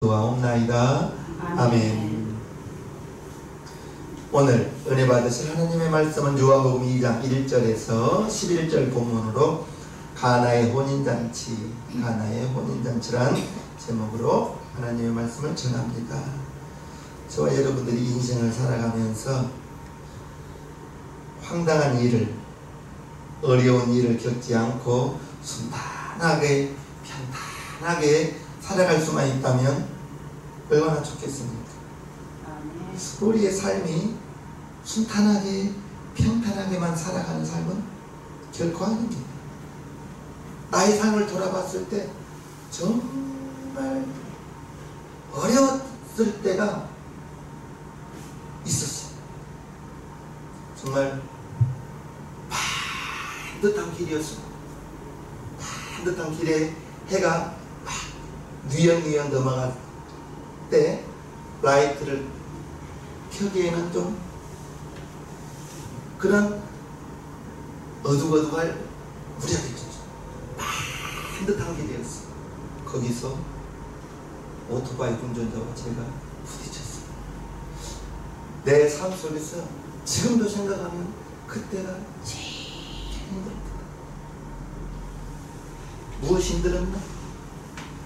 기도하옵나이다. 아멘. 오늘 은혜 받으실 하나님의 말씀은 요한복음 2장 1절에서 11절 본문으로 가나의 혼인잔치란 제목으로 하나님의 말씀을 전합니다. 저와 여러분들이 인생을 살아가면서 황당한 일을, 어려운 일을 겪지 않고 순탄하게 편안하게 살아갈 수만 있다면 얼마나 좋겠습니까? 우리의 삶이 순탄하게 평탄하게만 살아가는 삶은 결코 아닙니다. 나의 삶을 돌아봤을 때 정말 어려웠을 때가 있었어요. 정말 반듯한 길이었습니다. 반듯한 길에 해가 막 뉘엿뉘엿 넘어갈 때 라이트를 켜기에는 좀 그런 어둑어둑할 무렵이 있었죠. 반듯한 길이었어요. 거기서 오토바이 운전자와 제가 부딪혔어요. 내 삶 속에서 지금도 생각하면 그때가 제일 힘들었다. 무엇이 힘들었나?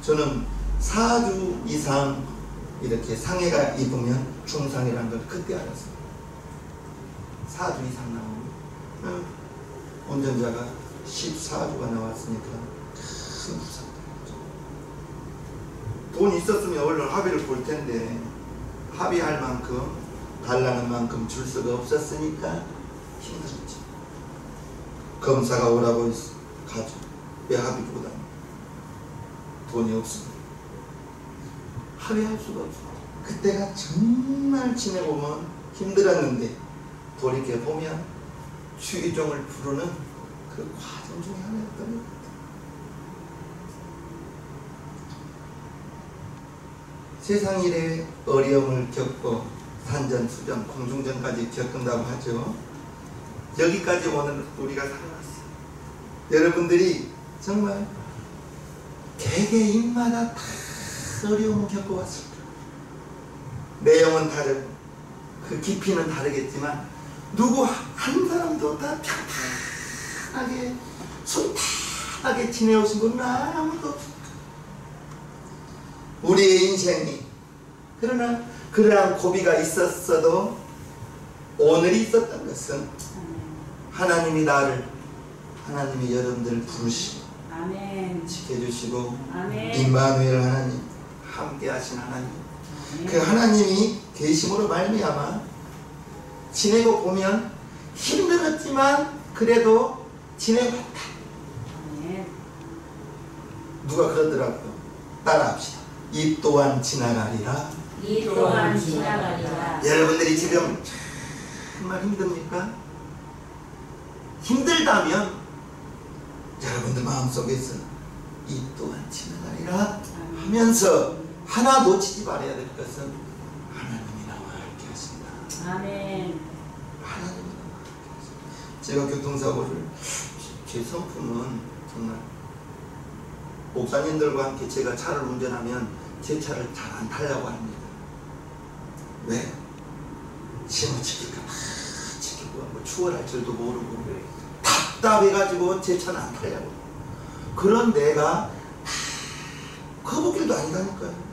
저는 4주 이상 이렇게 상해가 입으면 중상이라는 걸 그때 알았어요. 4주 이상 나오면 운전자가 14주가 나왔으니까 큰 부상이죠. 돈 있었으면 얼른 합의를 볼 텐데 합의할 만큼 달라는 만큼 줄 수가 없었으니까 힘들었죠. 검사가 오라고 가죠. 왜 합의보다 돈이 없습니다. 합의할 수가 없어요. 그때가 정말 지내보면 힘들었는데 돌이켜보면 추기종을 부르는 그 과정 중에 하나였던 것 같아요. 세상 일에 어려움을 겪고 산전수전, 공중전까지 겪는다고 하죠. 여기까지 오늘 우리가 살아왔어요. 여러분들이 정말 개개인마다 다 어려움을 겪어왔을 거예요. 내용은 다르고 그 깊이는 다르겠지만 누구 한 사람도 다 평탄하게 순탄하게 지내오신 분은 아무도 없습니다. 우리의 인생이 그러나 그러한 고비가 있었어도 오늘이 있었던 것은 하나님이 여러분들을 부르시고 아멘. 지켜주시고 아멘. 임마누엘 하나님, 함께 하신 하나님, 아멘. 그 하나님이 계심으로 말미암아 지내고 보면 힘들었지만 그래도 지내봤다. 아멘. 누가 그러더라고요. 따라합시다. 이 또한 지나가리라. 이 또한 지나가리라. 여러분들이 지금 정말 힘듭니까? 힘들다면 여러분들 마음속에서 이 또한 지나가리라 하면서 하나 놓치지 말아야 될 것은 하나님이 나와 함께 하신다. 아멘. 하나님이 나와 함께 하신다. 제가 교통사고를, 제 성품은 정말 목사님들과 함께 제가 차를 운전하면 제 차를 잘 안 타려고 합니다. 왜? 신호 지킬까 막 지키고 뭐 추월할 줄도 모르고 답답해가지고 제 차는 안 타려고. 그런 내가 거북길도 아니다니까요.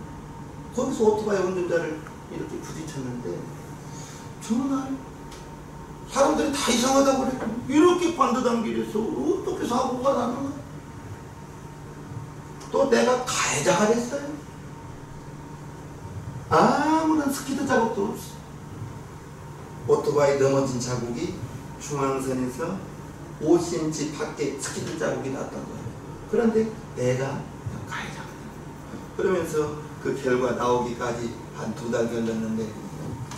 거기서 오토바이 운전자를 이렇게 부딪혔는데 정말 사람들이 다 이상하다고 그래요. 이렇게 반듯한 길에서 어떻게 사고가 나는? 또 내가 가해자가 됐어요. 아무런 스키드 자국도 없어. 오토바이 넘어진 자국이 중앙선에서 5cm 밖에 스키드 자국이 났던 거예요. 그런데 내가 가해자가 됐어요. 그러면서 그 결과 나오기까지 한 2달 걸렸는데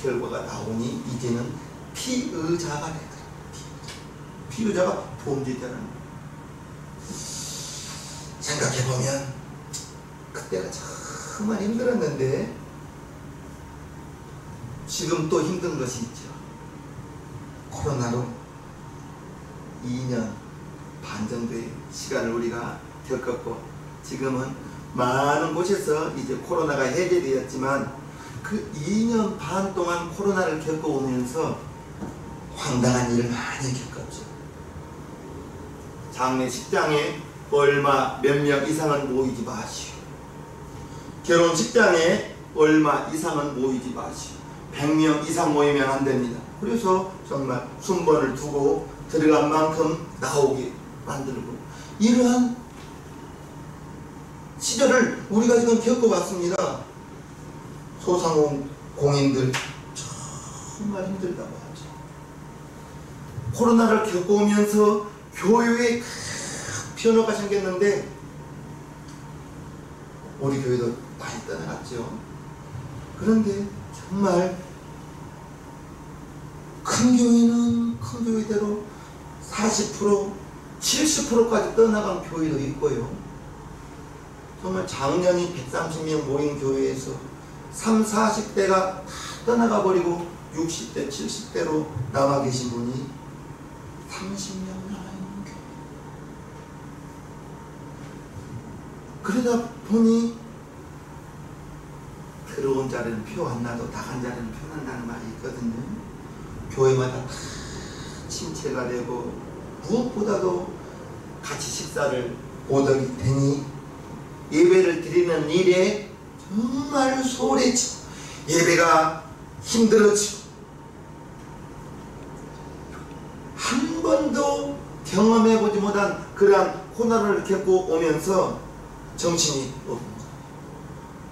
결과가 나오니 이제는 피의자가 되더라고요. 피의자가 범죄자라는 거예요. 생각해보면 그때가 정말 힘들었는데 지금 또 힘든 것이 있죠. 코로나로 2년 반 정도의 시간을 우리가 겪었고 지금은 많은 곳에서 이제 코로나가 해제되었지만 그 2년 반 동안 코로나를 겪어오면서 황당한 일을 많이 겪었죠. 장례식장에 얼마 몇 명 이상은 모이지 마시오. 결혼식장에 얼마 이상은 모이지 마시오. 100명 이상 모이면 안 됩니다. 그래서 정말 순번을 두고 들어간 만큼 나오게 만들고, 이러한 시절을 우리가 지금 겪어왔습니다. 소상공인들 정말 힘들다고 하죠. 코로나를 겪어오면서 교회에 큰 변화가 생겼는데 우리 교회도 많이 떠나갔죠. 그런데 정말 큰 교회는 큰 교회대로 40%, 70%까지 떠나간 교회도 있고요. 정말 작년이 130명 모인 교회에서 30, 40대가 다 떠나가 버리고 60대, 70대로 남아 계신 분이 30명 남아있는 교회. 그러다 보니 들어온 자리는 표 안 나도 나간 자리는 표 난다는 말이 있거든요. 교회마다 다 침체가 되고, 무엇보다도 같이 식사를 오덕이 되니 예배를 드리는 일에 정말 소홀해지고 예배가 힘들어지고, 한 번도 경험해보지 못한 그러한 코로나를 겪고 오면서 정신이 없습니다.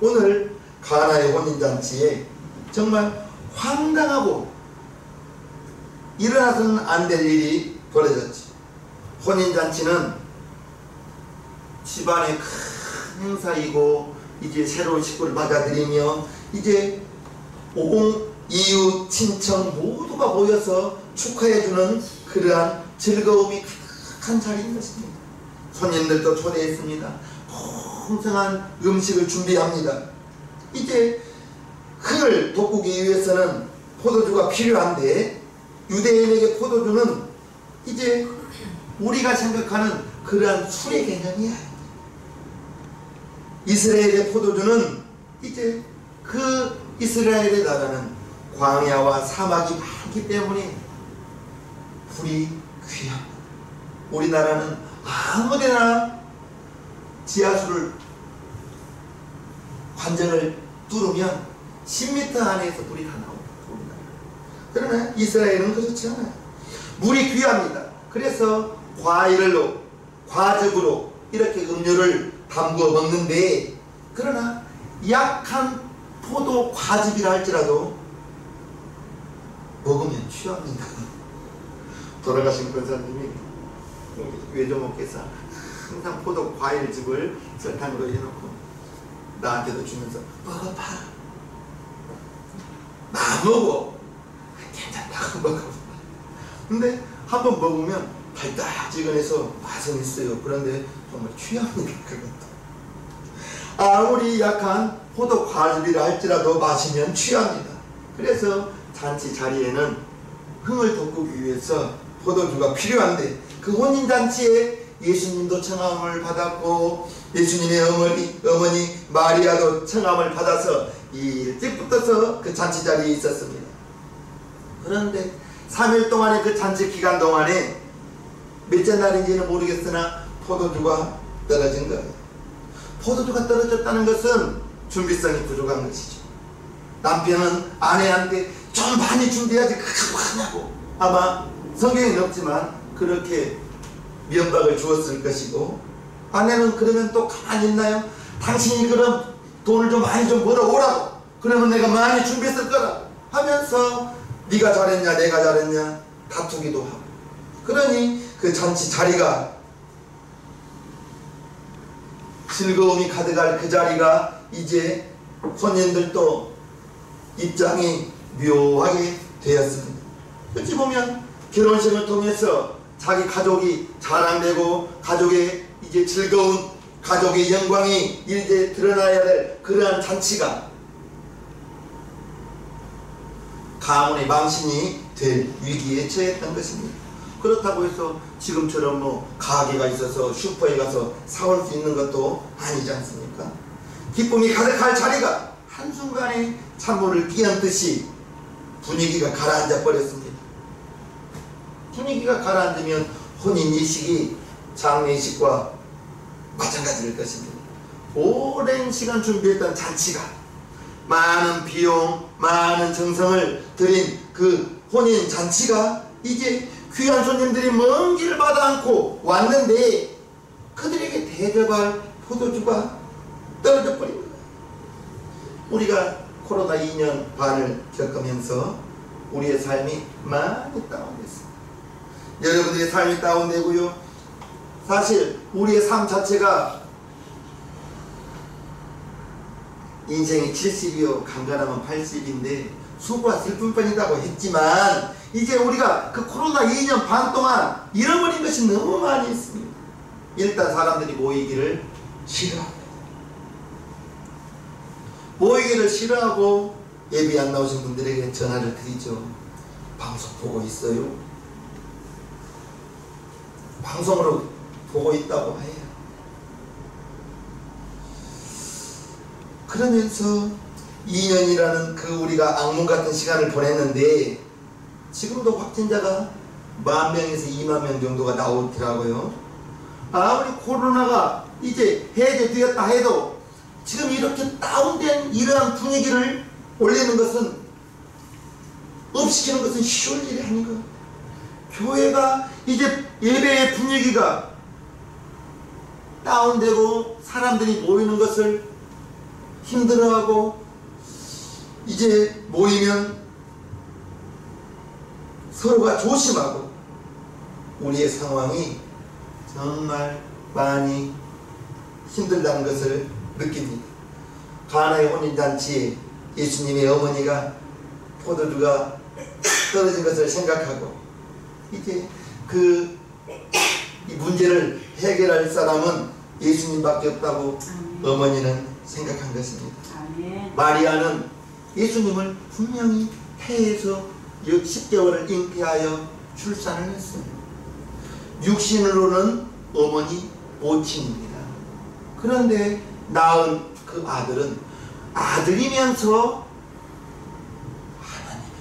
오늘 가나의 혼인잔치에 정말 황당하고 일어나서는 안 될 일이 벌어졌지. 혼인잔치는 집안의 큰 행사이고, 이제 새로운 식구를 맞아들이며 이제 오공, 이웃, 친척 모두가 모여서 축하해주는 그러한 즐거움이 가득한 자리인 것입니다. 손님들도 초대했습니다. 풍성한 음식을 준비합니다. 이제 흥을 돋구기 위해서는 포도주가 필요한데, 유대인에게 포도주는 이제 우리가 생각하는 그러한 술의 개념이 아닙니다. 이스라엘의 포도주는 이제 그 이스라엘의 나라는 광야와 사막이 많기 때문에 불이 귀합니다. 우리나라는 아무데나 지하수를 관정을 뚫으면 10m 안에서 불이 다 나옵니다. 그러나 이스라엘은 그렇지 않아요. 물이 귀합니다. 그래서 과일로, 과즙으로 이렇게 음료를 담궈 먹는데, 그러나 약한 포도 과즙이라 할지라도 먹으면 취합니다. 돌아가신 권사님이 외조목께서 항상 포도 과일즙을 설탕으로 해놓고 나한테도 주면서 먹어봐, 나 먹어, 괜찮다고 먹어. 근데 한번 먹으면 달달지근해서 맛은 있어요. 그런데 정말 취합니다. 그것도 아무리 약한 포도 과즙이라 할지라도 마시면 취합니다. 그래서 잔치 자리에는 흥을 돋구기 위해서 포도주가 필요한데, 그 혼인잔치에 예수님도 청함을 받았고 예수님의 어머니 마리아도 청함을 받아서 일찍부터서 그 잔치 자리에 있었습니다. 그런데 3일 동안의 그 잔치 기간 동안에 몇째 날인지는 모르겠으나 포도주가 떨어진 거예요. 포도주가 떨어졌다는 것은 준비성이 부족한 것이죠. 남편은 아내한테 좀 많이 준비해야지 그렇게 하냐고 아마 성경에는 없지만 그렇게 면박을 주었을 것이고, 아내는 그러면 또 가만히 있나요? 당신이 그럼 돈을 좀 많이 좀 벌어오라고, 그러면 내가 많이 준비했을 거라 하면서 네가 잘했냐 내가 잘했냐 다투기도 하고, 그러니 그 잔치 자리가 즐거움이 가득할 그 자리가 이제 손님들도 입장이 묘하게 되었습니다. 어찌 보면 결혼식을 통해서 자기 가족이 자랑되고 가족의 이제 즐거운 가족의 영광이 이제 드러나야 될 그러한 잔치가 가문의 망신이 될 위기에 처했던 것입니다. 그렇다고 해서 지금처럼 뭐 가게가 있어서 슈퍼에 가서 사올 수 있는 것도 아니지 않습니까? 기쁨이 가득할 자리가 한순간에 찬물을 끼얹듯이 분위기가 가라앉아 버렸습니다. 분위기가 가라앉으면 혼인이식이 장례식과 마찬가지일 것입니다. 오랜 시간 준비했던 잔치가, 많은 비용, 많은 정성을 들인 그 혼인 잔치가 이제 귀한 손님들이 먼 길을 받아 안고 왔는데 그들에게 대접할 포도주가 떨어져 버립니다. 우리가 코로나 2년 반을 겪으면서 우리의 삶이 많이 다운됐습니다. 여러분들의 삶이 다운되고요. 사실 우리의 삶 자체가 인생이 70이요 간간하면 80인데 수고와 슬픔뿐이라고 했지만 이제 우리가 그 코로나 2년 반 동안 잃어버린 것이 너무 많이 있습니다. 일단 사람들이 모이기를 싫어합니다. 모이기를 싫어하고 예배 안 나오신 분들에게 전화를 드리죠. 방송 보고 있어요? 방송으로 보고 있다고 해요. 그러면서 2년이라는 그 우리가 악몽 같은 시간을 보냈는데 지금도 확진자가 10,000명에서 20,000명 정도가 나오더라고요. 아무리 코로나가 이제 해제되었다 해도 지금 이렇게 다운된 이러한 분위기를 올리는 것은, 업시키는 것은 쉬운 일이 아닌 것 같아요. 교회가 이제 예배의 분위기가 다운되고 사람들이 모이는 것을 힘들어하고 이제 모이면 서로가 조심하고 우리의 상황이 정말 많이 힘들다는 것을 느낍니다. 가나의 혼인잔치에 예수님의 어머니가 포도주가 떨어진 것을 생각하고 이제 이 문제를 해결할 사람은 예수님밖에 없다고 어머니는 생각한 것입니다. 마리아는 예수님을 분명히 태에서 10개월을 잉태하여 출산을 했어요. 육신으로는 어머니 모친입니다. 그런데 낳은 그 아들은 아들이면서 하나님에게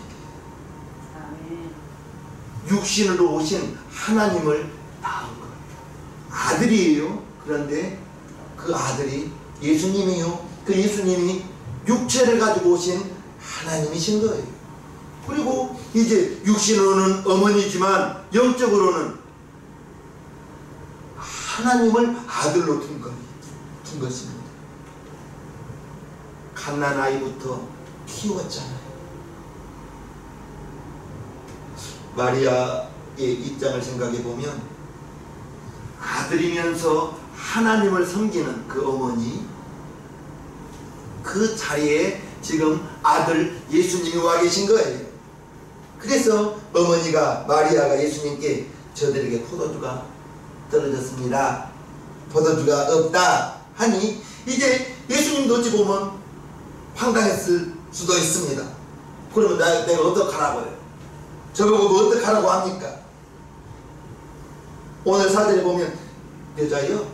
육신으로 오신 하나님을 낳은 거예요. 아들이에요. 그런데 그 아들이 예수님이요. 그 예수님이 육체를 가지고 오신 하나님이신 거예요. 그리고 이제 육신으로는 어머니지만 영적으로는 하나님을 아들로 둔 것입니다. 갓난아이부터 키웠잖아요. 마리아의 입장을 생각해 보면 아들이면서 하나님을 섬기는 그 어머니, 그 자리에 지금 아들 예수님이 와 계신 거예요. 그래서 어머니가 마리아가 예수님께 저들에게 포도주가 떨어졌습니다. 포도주가 없다 하니 이제 예수님도 어찌 보면 황당했을 수도 있습니다. 그러면 내가 어떡하라고요? 저보고 뭐 어떡하라고 합니까? 오늘 사절에 보면 여자여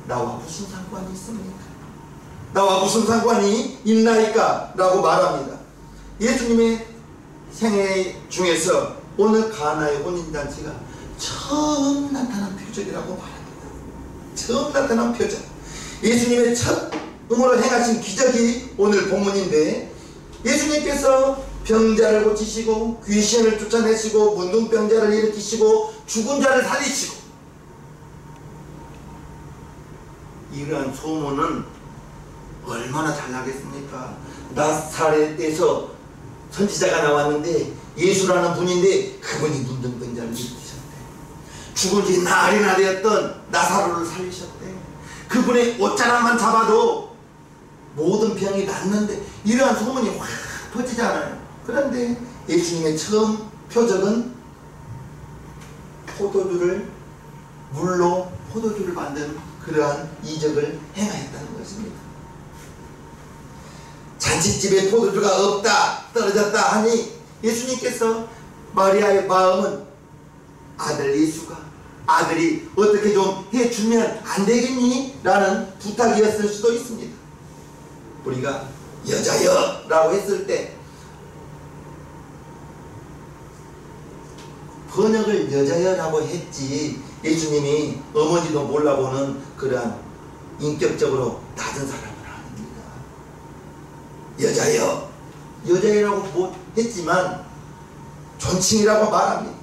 나와 무슨 상관이 있습니까? 나와 무슨 상관이 있나이까? 라고 말합니다. 예수님의 생애 중에서 오늘 가나의 혼인잔치가 처음 나타난 표적이라고 말합니다. 처음 나타난 표적. 예수님의 처음으로 행하신 기적이 오늘 본문인데 예수님께서 병자를 고치시고 귀신을 쫓아내시고 문둥병자를 일으키시고 죽은 자를 살리시고 이러한 소문은 얼마나 잘 나겠습니까? 나사렛에서 선지자가 나왔는데 예수라는 분인데 그분이 문둥병자를 일으키셨대. 죽은 지 나흘이나 되었던 나사로를 살리셨대. 그분의 옷자락만 잡아도 모든 병이 낫는데 이러한 소문이 확 퍼지잖아요. 그런데 예수님의 처음 표적은 물로 포도주를 만든 그러한 이적을 행하였다는 것입니다. 잔치집에 포도주가 없다, 떨어졌다 하니 예수님께서 마리아의 마음은 아들 예수가 아들이 어떻게 좀 해주면 안 되겠니? 라는 부탁이었을 수도 있습니다. 우리가 여자여 라고 했을 때 번역을 여자여라고 했지 예수님이 어머니도 몰라보는 그러한 인격적으로 낮은 사람은 아닙니다. 여자여 여자여라고 뭐 했지만 존칭이라고 말합니다.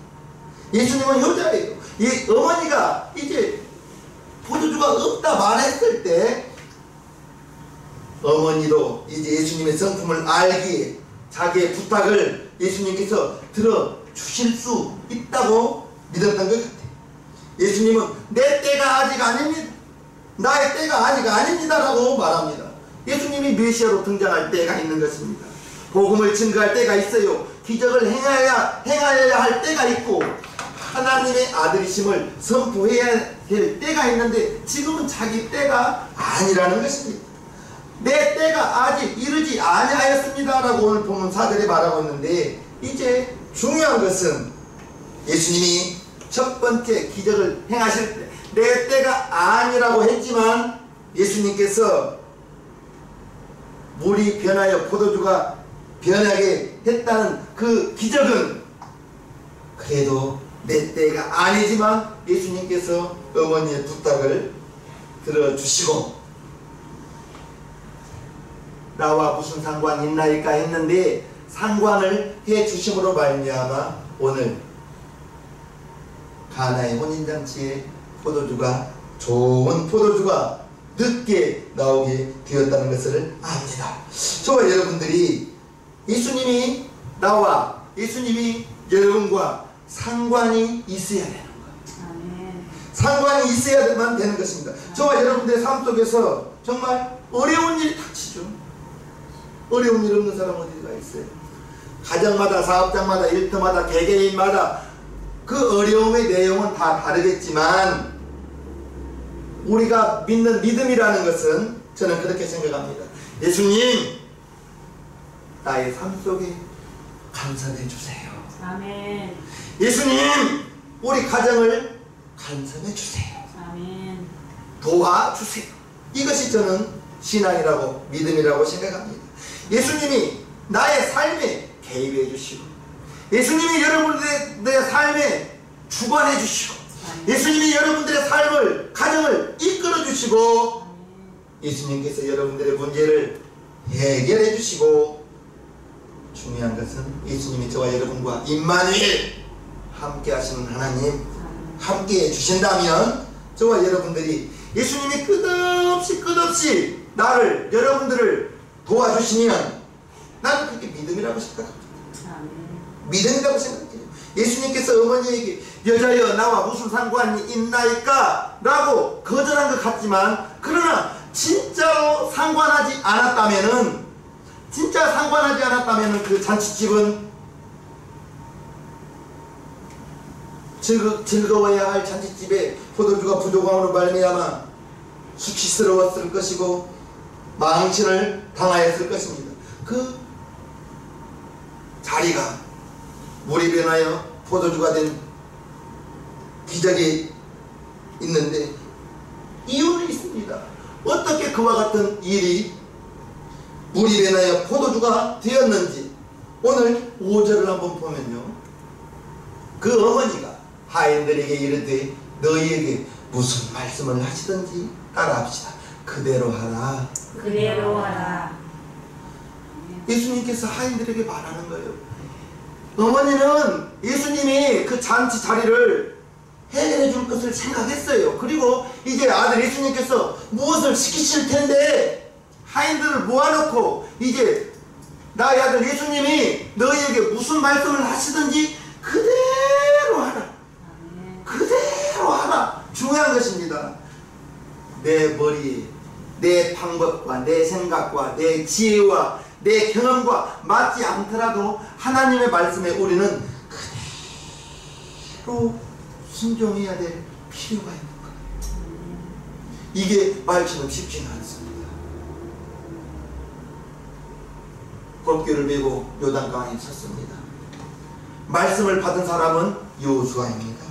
예수님은 여자예요. 이 어머니가 이제 포도주가 없다 말했을 때 어머니도 이제 예수님의 성품을 알기에 자기의 부탁을 예수님께서 들어주실 수 있다고 믿었던 것 같아요. 예수님은 내 때가 아직 아닙니다. 나의 때가 아직 아닙니다 라고 말합니다. 예수님이 메시아로 등장할 때가 있는 것입니다. 복음을 증거할 때가 있어요. 기적을 행하여야 할 때가 있고 하나님의 아들이심을 선포해야 될 때가 있는데 지금은 자기 때가 아니라는 것입니다. 내 때가 아직 이르지 아니하였습니다 라고 오늘 본문 4절에 말하고 있는데 이제 중요한 것은 예수님이 첫 번째 기적을 행하실 때 내 때가 아니라고 했지만 예수님께서 물이 변하여 포도주가 변하게 했다는 그 기적은 그래도 내 때가 아니지만 예수님께서 어머니의 부탁을 들어주시고 나와 무슨 상관이 있나이까 했는데 상관을 해주심으로 말미암아 오늘 가나의 혼인잔치에 포도주가 좋은 포도주가 늦게 나오게 되었다는 것을 압니다. 저와 여러분들이 예수님이 나와 예수님이 여러분과 상관이 있어야 되는 거예요. 상관이 있어야만 되는 것입니다. 저와 여러분들의 삶 속에서 정말 어려운 일이 닥치죠. 어려운 일 없는 사람 어디가 있어요? 가정마다 사업장마다 일터마다 개개인마다 그 어려움의 내용은 다 다르겠지만 우리가 믿는 믿음이라는 것은 저는 그렇게 생각합니다. 예수님 나의 삶 속에 간섭해 주세요. 아멘. 예수님 우리 가정을 간섭해 주세요. 아멘. 도와주세요. 이것이 저는 신앙이라고 믿음이라고 생각합니다. 예수님이 나의 삶에 개입해 주시고 예수님이 여러분들의 삶에 주관해 주시고 예수님이 여러분들의 삶을 가정을 이끌어 주시고 예수님께서 여러분들의 문제를 해결해 주시고 중요한 것은 예수님이 저와 여러분과 임마누엘 함께 하시는 하나님 함께 해주신다면 저와 여러분들이 예수님이 끝없이 나를 여러분들을 도와주시면 나는 그게 믿음이라고 생각합니다. 믿음이라고 생각해요. 예수님께서 어머니에게 여자여 나와 무슨 상관이 있나이까 라고 거절한 것 같지만 그러나 진짜로 상관하지 않았다면은 그 잔치집은 즐거워야 할 잔치집에 포도주가 부족함으로 말미암아 수치스러웠을 것이고 망신을 당하였을 것입니다. 그 자리가 물이 변하여 포도주가 된 기적이 있는데 이유는 있습니다. 어떻게 그와 같은 일이 물이 변하여 포도주가 되었는지 오늘 5절을 한번 보면요. 그 어머니가 하인들에게 이르되 너희에게 무슨 말씀을 하시든지 따라합시다. 그대로 하라. 그대로 하라. 예수님께서 하인들에게 말하는 거예요. 어머니는 예수님이 그 잔치 자리를 해결해 줄 것을 생각했어요. 그리고 이제 아들 예수님께서 무엇을 시키실 텐데 하인들을 모아놓고 이제 나의 아들 예수님이 너희에게 무슨 말씀을 하시든지 그대로 하라. 그대로 하라. 중요한 것입니다. 내 머리에 내 방법과 내 생각과 내 지혜와 내 경험과 맞지 않더라도 하나님의 말씀에 우리는 그대로 순종해야 될 필요가 있는 거예요. 이게 말처럼 쉽지는 않습니다. 법궤를 메고 요단강에 섰습니다. 말씀을 받은 사람은 여호수아입니다.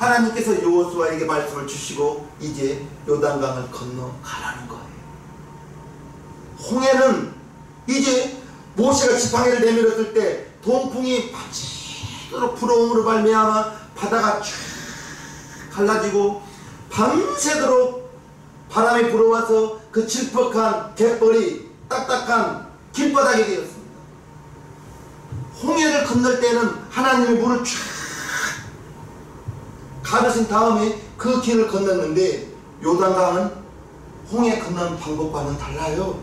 하나님께서 여호수아에게 말씀을 주시고 이제 요단강을 건너가라는 거예요. 홍해는 이제 모세가 지팡이를 내밀었을 때 동풍이 밤새도록 불어옴으로 말미암아 바다가 쫙 갈라지고 밤새도록 바람이 불어와서 그 질퍽한 갯벌이 딱딱한 길바닥이 되었습니다. 홍해를 건널 때는 하나님의 물을 쫙 가르신 다음에 그 길을 건넜는데 요단강은 홍해 건너는 방법과는 달라요.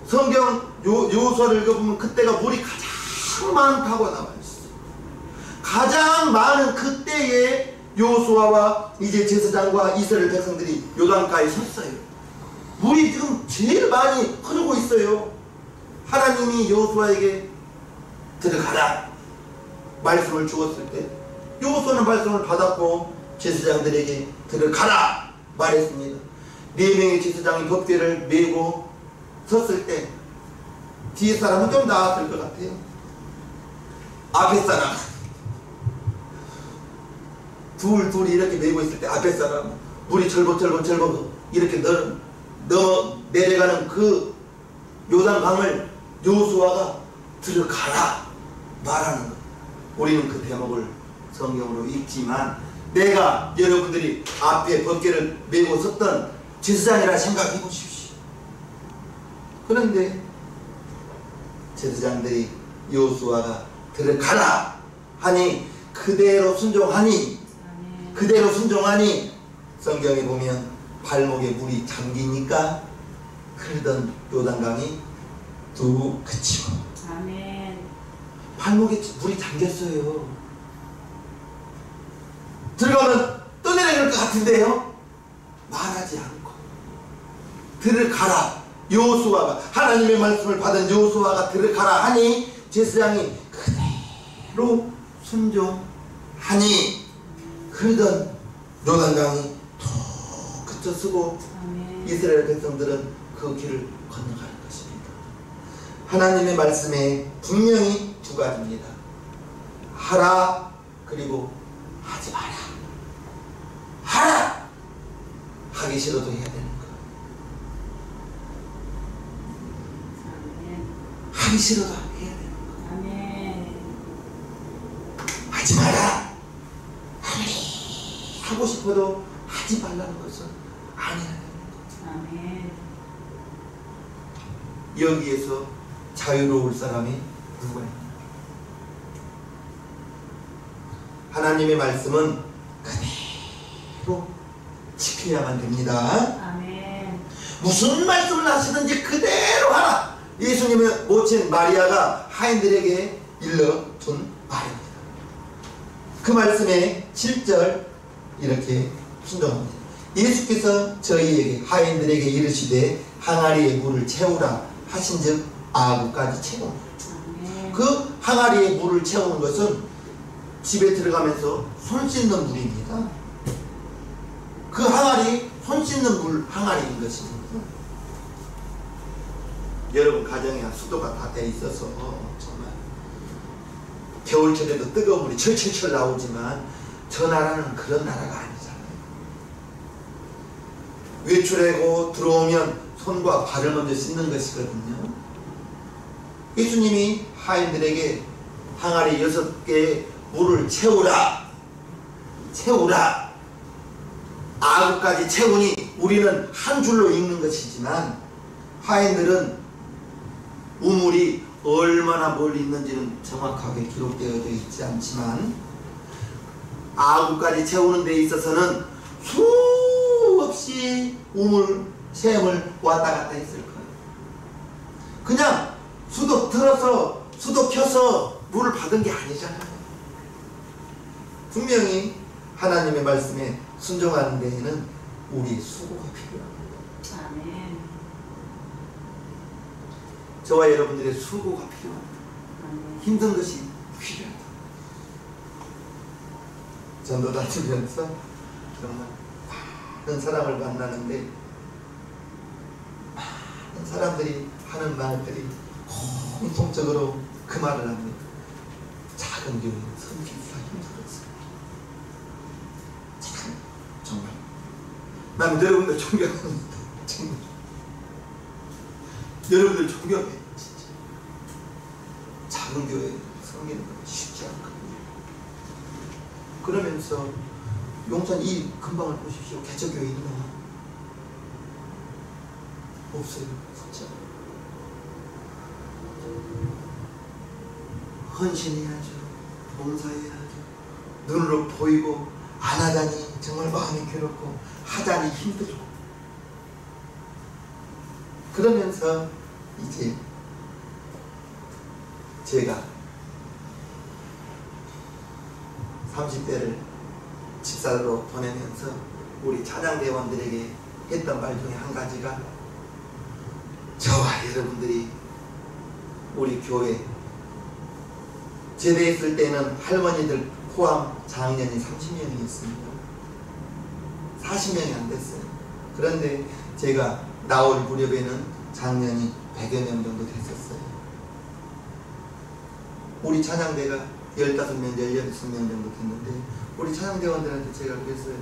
성경 여호수아를 읽어보면 그때가 물이 가장 많다고 나와 있어요. 가장 많은 그때에 여호수아와 이제 제사장과 이스라엘 백성들이 요단가에 섰어요. 물이 지금 제일 많이 흐르고 있어요. 하나님이 여호수아에게 들어가라 말씀을 주었을 때 여호수아는 말씀을 받았고 제사장들에게 들어가라 말했습니다. 4명의 제사장이 법궤를 메고 섰을 때 뒤에 사람은 좀 나았을 것 같아요. 앞에 사람 둘이 이렇게 메고 있을 때 앞에 사람 물이 철벅철벅 이렇게 넘어 내려가는 그 요단강을 여호수아가 들어가라 말하는 것. 우리는 그 대목을 성경으로 읽지만 내가 여러분들이 앞에 법궤를 메고 섰던 제사장이라 생각해 보십시오. 그런데 제사장들이 여호수아가 들어가라 하니 그대로 순종하니 성경에 보면 발목에 물이 잠기니까 흐르던 요단강이 뚝 그치고 아멘. 발목에 물이 잠겼어요. 들어가면 떠내려갈 것 같은데요. 말하지 않고 들어가라. 여호수아가 하나님의 말씀을 받은 여호수아가 들어가라 하니 제사장이 그대로 순종하니 흐르던 요단강이 툭 그쳐서고 이스라엘 백성들은 그 길을 건너가는 것입니다. 하나님의 말씀에 분명히 두 가지입니다. 하라 그리고 하지 마라. 하라! 하기 싫어도 해야 되는 거. 하기 싫어도 해야 되는 거. 아멘. 하지 마라. 아무리 하고 싶어도 하지 말라는 것은 아니라는 것. 아멘. 여기에서 자유로울 사람이 누가 있나? 하나님의 말씀은 그대로 지켜야만 됩니다. 아멘. 무슨 말씀을 하시든지 그대로 하라. 예수님의 모친 마리아가 하인들에게 일러준 말입니다. 그 말씀에 7절 이렇게 순종합니다. 예수께서 저희에게 하인들에게 이르시되 항아리에 물을 채우라 하신즉 아구까지 채웁니다. 그 항아리에 물을 채우는 것은 집에 들어가면서 손 씻는 물입니다. 그 항아리, 손 씻는 물 항아리인 것입니다. 여러분 가정에 수도가 다 돼 있어서 정말 겨울철에도 뜨거운 물이 철철철 나오지만 저 나라는 그런 나라가 아니잖아요. 외출하고 들어오면 손과 발을 먼저 씻는 것이거든요. 예수님이 하인들에게 항아리 6개의 물을 채우라 아구까지 채우니 우리는 한 줄로 읽는 것이지만 하인들은 우물이 얼마나 멀리 있는지는 정확하게 기록되어져 있지 않지만 아구까지 채우는 데 있어서는 수없이 우물 샘을 왔다 갔다 했을 거예요. 그냥 수도 들어서 수도 켜서 물을 받은 게 아니잖아요. 분명히 하나님의 말씀에 순종하는 데에는 우리의 수고가 필요합니다. 아멘. 저와 여러분들의 수고가 필요합니다. 아멘. 힘든 것이 필요하다. 전도 다니면서 정말 많은 사람을 만나는데 많은 사람들이 하는 말들이 공통적으로 그 말을 합니다. 작은 교회는 섬기기가 힘들었어요. 나는 여러분들 존경합니다. 정말. 여러분들 존경해. 진짜. 작은 교회 섬기는 건 쉽지 않거든요. 그러면서 용산 이 근방을 보십시오. 개척교회 있나? 없어요. 진짜. 헌신해야죠. 봉사해야죠. 눈으로 보이고 안 하자니 정말 마음이 괴롭고 하자니 힘들고. 그러면서 이제 제가 30대를 집사로 보내면서 우리 찬양대원들에게 했던 말 중에 한 가지가, 저와 여러분들이 우리 교회 제대했을 때는 할머니들 포함 장년이 30명이 있습니다. 40명이 안 됐어요. 그런데 제가 나올 무렵에는 장년이 100여 명 정도 됐었어요. 우리 찬양대가 15명, 16명 정도 됐는데, 우리 찬양대원들한테 제가 그랬어요.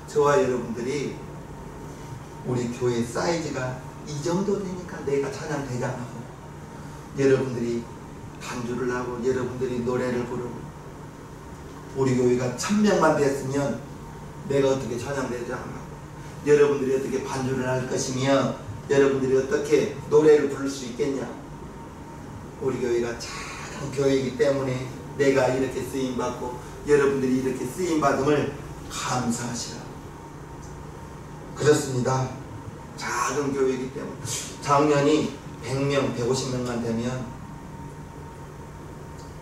저와 여러분들이 우리 교회 사이즈가 이 정도 되니까 내가 찬양대장하고, 여러분들이 반주를 하고, 여러분들이 노래를 부르고, 우리 교회가 1000명만 됐으면 내가 어떻게 찬양대장하고, 여러분들이 어떻게 반주를 할 것이며, 여러분들이 어떻게 노래를 부를 수 있겠냐. 우리 교회가 작은 교회이기 때문에 내가 이렇게 쓰임받고 여러분들이 이렇게 쓰임받음을 감사하시라. 그렇습니다. 작은 교회이기 때문에 작년이 100명, 150명만 되면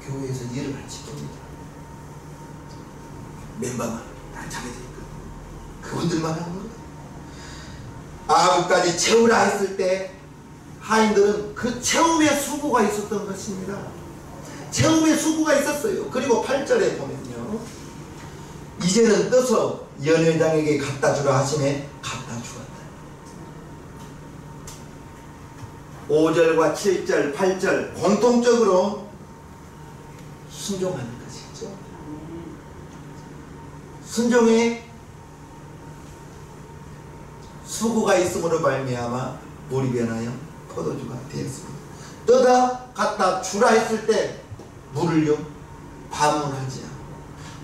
교회에서 일을 안 시킵니다. 멤버만 다 정해지니까 그분들만 하는 거예요. 아구까지 채우라 했을 때 하인들은 그 채움의 수고가 있었던 것입니다. 채움의 수고가 있었어요. 그리고 8절에 보면요, 이제는 떠서 연회장에게 갖다 주라 하시매 갖다 주었다. 5절과 7절, 8절 공통적으로 순종하는 것이죠. 순종에 수고가 있음으로 말미암아 물이 변하여 포도주가 되었습니다. 떠다 갖다 주라 했을 때 물을요 반문하지 않고,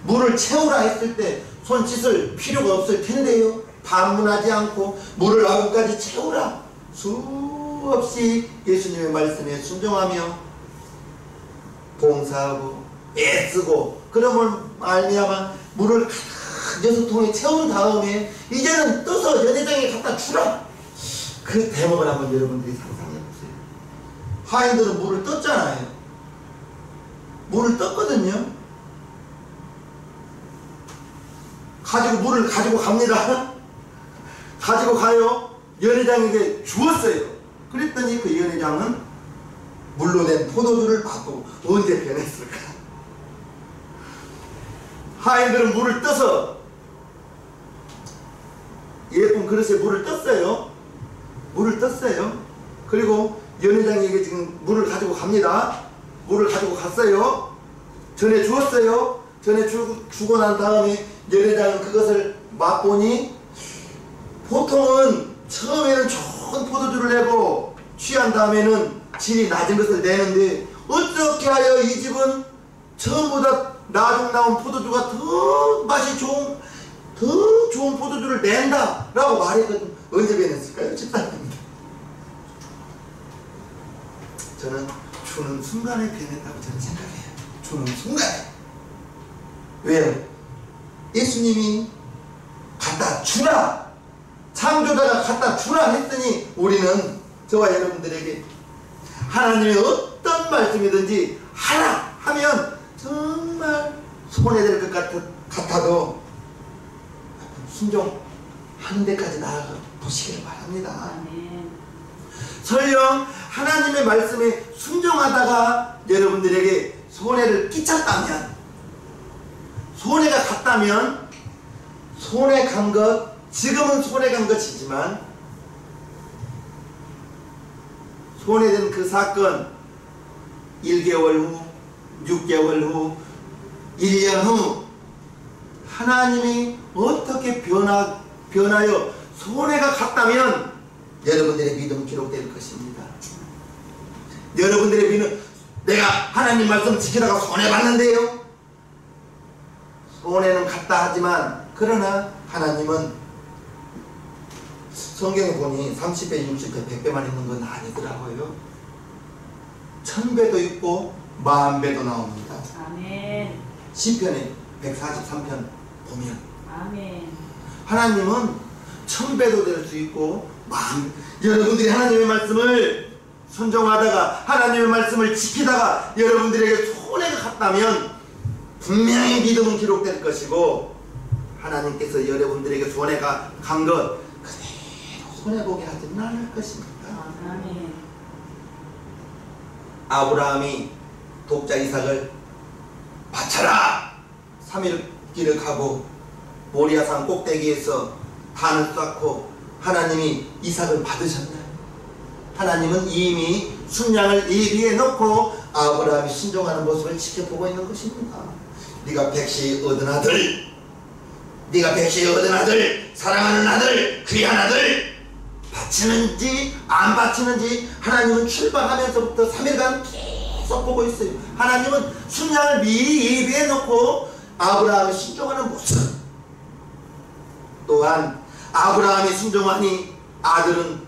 물을 채우라 했을 때 손 씻을 필요가 없을 텐데요 반문하지 않고 물을 아구까지 채우라 수없이 예수님의 말씀에 순종하며 봉사하고 애쓰고, 그러면 말미암아 물을 가득 6통에 채운 다음에 이제는 떠서 연회장에 갖다 주라. 그 대목을 한번 여러분들이 상상해 보세요. 하인들은 물을 떴잖아요. 물을 떴거든요. 물을 가지고 갑니다. 가지고 가요. 연회장에게 주었어요. 그랬더니 그 연회장은 물로 된 포도주를 받고 언제 변했을까? 하인들은 물을 떠서 예쁜 그릇에 물을 떴어요. 물을 떴어요. 그리고 연회장에게 지금 물을 가지고 갑니다. 물을 가지고 갔어요. 전에 주었어요. 전에 주고 난 다음에 연회장은 그것을 맛보니, 보통은 처음에는 좋은 포도주를 내고 취한 다음에는 질이 낮은 것을 내는데, 어떻게 하여 이 집은 처음보다 나중 나온 포도주가 더 맛이 좋은, 더 좋은 포도주를 낸다 라고 말했거든. 언제 변했을까요? 집사님. 저는 주는 순간에 변했다고 저는 생각해요. 주는 순간에. 왜요? 예수님이 갖다 주라, 창조자가 갖다 주라 했으니 우리는, 저와 여러분들에게 하나님의 어떤 말씀이든지 하라 하면 정말 손해될 것 같아도 순종하는 데까지 나아가 보시기를 바랍니다. 아멘. 설령 하나님의 말씀에 순종하다가 여러분들에게 손해를 끼쳤다면, 손해가 갔다면, 손해 간 것, 지금은 손해 간 것이지만 손해된 그 사건 1개월 후, 6개월 후, 1년 후 하나님이 어떻게 변하여 손해가 갔다면 여러분들의 믿음 기록될 것입니다. 여러분들의 믿음, 내가 하나님 말씀 지키다가 손해봤는데요. 손해는 갔다 하지만 그러나 하나님은 성경에 보니 30배, 60배, 100배만 있는 건 아니더라고요. 1000배도 있고 10,000배도 나옵니다. 아멘. 시편에 143편 보면 아멘. 하나님은 1000배도 될 수 있고 여러분들이 하나님의 말씀을 순종하다가 하나님의 말씀을 지키다가 여러분들에게 손해가 갔다면 분명히 믿음은 기록될 것이고 하나님께서 여러분들에게 손해가 간 것 그대로 손해보게 하지는 않을 것입니다. 아멘. 아브라함이 독자 이삭을 바쳐라! 3일 길을 가고 모리아산 꼭대기에서 단을 쌓고 하나님이 이삭을 받으셨나요? 하나님은 이미 순양을 예비해 놓고 아브라함이 순종하는 모습을 지켜보고 있는 것입니다. 네가 백시에 얻은 아들, 네가 백시에 얻은 아들, 사랑하는 아들, 귀한 아들 바치는지 안 바치는지 하나님은 출발하면서부터 3일간 계속 보고 있어요. 하나님은 순양을 미리 예비해 놓고 아브라함이 순종하는 모습, 또한 아브라함이 순종하니 아들은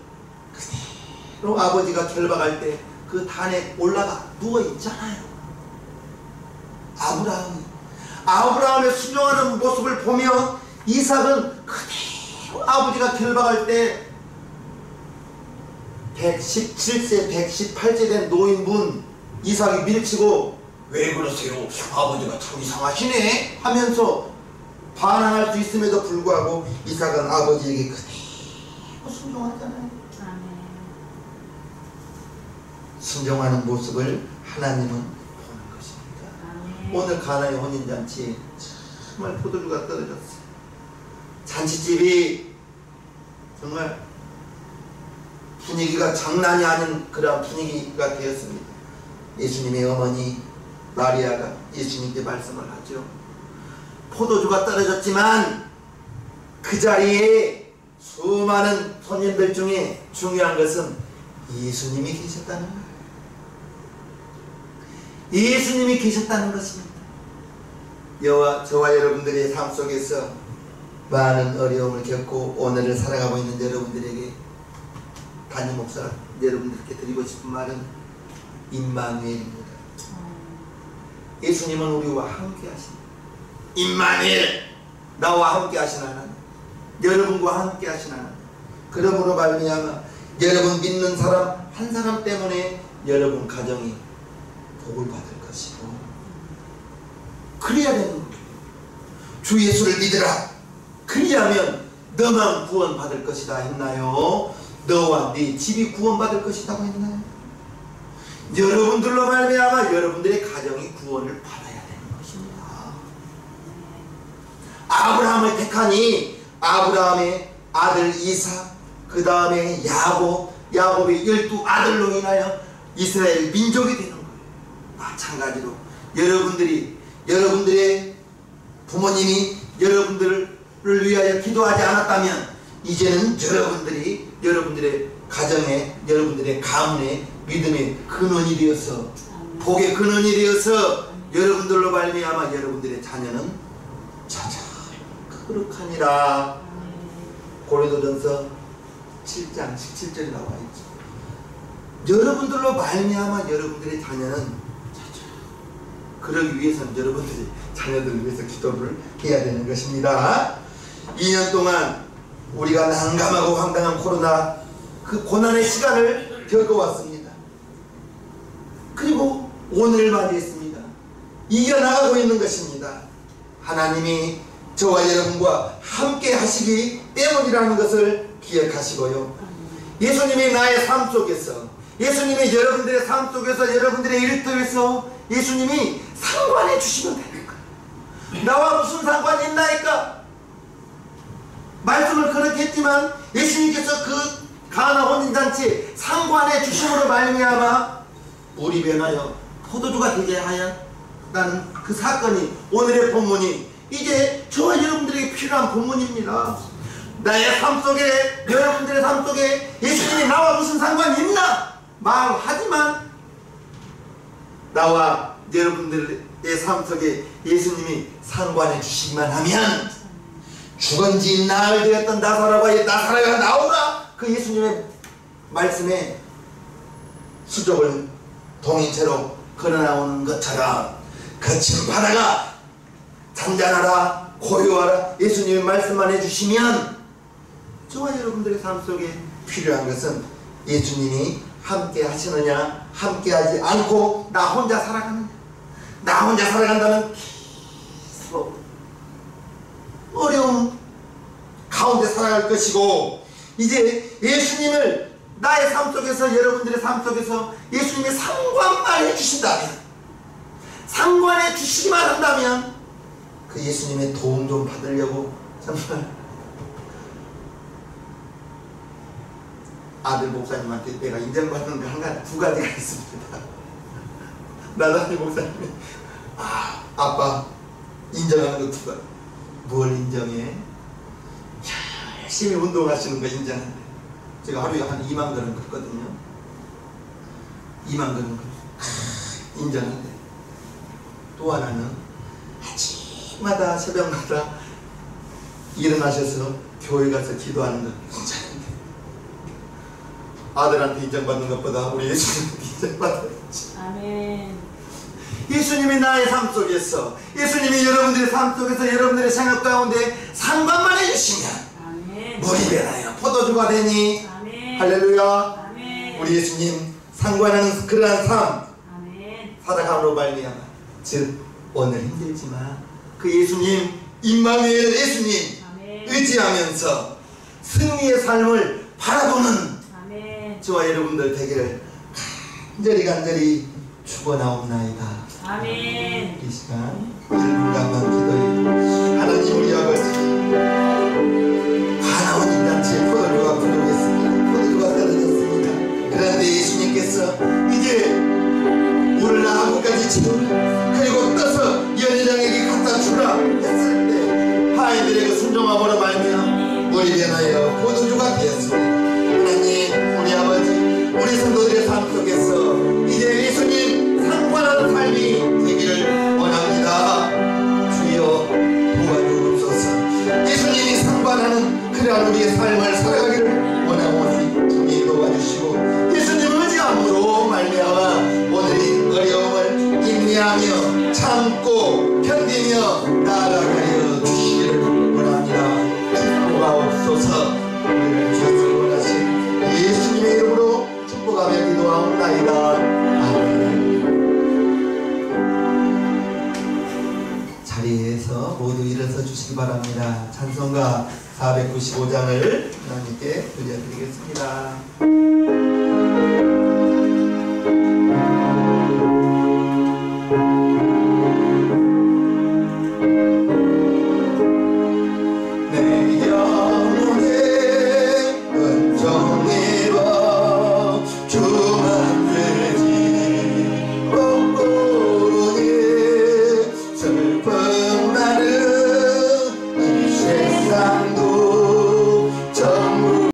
그대로 아버지가 결박할 때 그 단에 올라가 누워 있잖아요. 아브라함의 순종하는 모습을 보며 이삭은 그대로 아버지가 결박할 때 117세, 118세 된 노인분 이삭이 밀치고 왜 그러세요? 아버지가 참 이상하시네 하면서 반항할 수 있음에도 불구하고 이삭은 아버지에게 그대로 순종하잖아요. 순종하는 모습을 하나님은 보는 것입니다. 오늘 가나의 혼인잔치에 정말 포도주가 떨어졌어요. 잔치집이 정말 분위기가 장난이 아닌 그런 분위기가 되었습니다. 예수님의 어머니 마리아가 예수님께 말씀을 하죠. 포도주가 떨어졌지만 그 자리에 수많은 손님들 중에 중요한 것은 예수님이 계셨다는 거예요. 예수님이 계셨다는 것입니다. 저와 여러분들의 삶 속에서 많은 어려움을 겪고 오늘을 살아가고 있는 여러분들에게 담임 목사가 여러분들께 드리고 싶은 말은 임마누엘입니다. 예수님은 우리와 함께 하십니다. 임마누엘, 나와 함께 하신 하나님, 여러분과 함께 하신 하나님. 그러므로 말미암아 여러분 믿는 사람 한 사람 때문에 여러분 가정이 복을 받을 것이고 그래야 되는 거예요. 주 예수를 믿으라. 그리하면 너만 구원 받을 것이다 했나요? 너와 네 집이 구원 받을 것이라고 했나요? 여러분들로 말미암아 여러분들의 가정이 구원을 받아야 되는 것입니다. 아브라함을 택하니 아브라함의 아들 이삭, 그 다음에 야곱의 12아들로 인하여 이스라엘 민족이 되는 거예요. 마찬가지로 여러분들의 부모님이 여러분들을 위하여 기도하지 않았다면 이제는 여러분들의 가정에, 여러분들의 가문에 믿음의 근원이 되어서 복의 근원이 되어서 여러분들로 말미암아 여러분들의 자녀는 자자 거룩하니라. 고린도전서 7장 17절에 나와 있죠. 여러분들로 말미암아 여러분들의 자녀는 그러기 위해서는 여러분들이 자녀들을 위해서 기도를 해야 되는 것입니다. 2년 동안 우리가 난감하고 황당한 코로나 그 고난의 시간을 겪어왔습니다. 그리고 오늘을 맞이했습니다. 이겨나가고 있는 것입니다. 하나님이 저와 여러분과 함께 하시기 때문이라는 것을 기억하시고요. 예수님이 나의 삶 속에서, 예수님이 여러분들의 삶 속에서, 여러분들의 일터에서 예수님이 상관해 주시면 되는 거예요. 나와 무슨 상관이 있나이까? 말씀을 그렇게 했지만 예수님께서 그 가나 혼인잔치에 상관해 주심으로 말미암아 물이 변하여 포도주가 되게 하였다는 그 사건이 오늘의 본문이 이제 저와 여러분들에게 필요한 본문입니다. 나의 삶 속에, 여러분들의 삶 속에 예수님이 나와 무슨 상관이 있나 말하지만, 나와 여러분들의 삶 속에 예수님이 상관해 주시기만 하면, 죽은 지 나흘 되었던 나사로가 나오라, 그 예수님의 말씀에 수족을 동인체로 걸어나오는 것처럼 거친 바다가 잔잔하라, 고요하라, 예수님의 말씀만 해주시면, 저와 여러분들의 삶 속에 필요한 것은 예수님이 함께 하시느냐, 함께 하지 않고 나 혼자 살아가느냐. 나 혼자 살아간다면 계속 어려움 가운데 살아갈 것이고, 이제 예수님을 나의 삶 속에서, 여러분들의 삶 속에서 예수님의 상관만 해주신다면, 상관해 주시기만 한다면, 그 예수님의 도움 좀 받으려고 정말 아들 목사님한테 내가 인정받는 거 두 가지가 있습니다. 나단이 목사님이 아빠 인정하는 거 두 가지. 뭘 인정해? 열심히 운동하시는 거 인정한대. 제가 하루에 한 2만 걸음 걷거든요. 2만 걸음 인정한대. 또 하나는 아침마다 새벽마다 일어나셔서 교회 가서 기도하는 거 인정한대. 아들한테 인정받는 것보다 우리 예수님한테 인정받아야지. 아멘. 예수님이 나의 삶 속에서, 예수님이 여러분들의 삶 속에서, 여러분들의 생각 가운데 상관만 해주시면, 아멘. 물이 되나요? 포도주가 되니. 아멘. 할렐루야. 아멘. 우리 예수님 상관하는 그러한 삶 아멘. 살아감으로 말미암아, 즉 오늘 힘들지만 그 예수님, 임마누엘 예수님 아멘. 의지하면서 승리의 삶을 바라보는 아멘. 저와 여러분들 되기를 간절히 축원하옵나이다. 아멘. 이 시간 1분간만 기도해. 하나님, 우리 아버지, 가나온 인간체에 포도주가 부족했습니다. 포도주가 떨어졌습니다. 그런데 예수님께서 이제 물을 나무까지 채우라, 그리고 떠서 연회장에게 갖다 주라 했을 때 하인들의 그 순종함으로 말미암아 물이 변하여 포도주가 되었습니다. 하나님, 우리 아버지, 우리 성도들의 삶 속에서 이제 예수님 상관하는 삶이 되기를 원합니다. 주여 도와주옵소서. 예수님이 상관하는 그러한 우리의 삶을 살아가기를 원하오니 주님 도와주시고, 예수님 의지함으로 말미암아 오늘의 어려움을 인내하며 참고 견디며 나아가여 주시기를 원합니다. 도와옵소서. 우리를 주셔서 원하신 예수님의 이름으로 축복하며 기도하옵나이다. 아멘. 자리에서 모두 일어서 주시기 바랍니다. 찬송가 495장을 하나님께 들려드리겠습니다.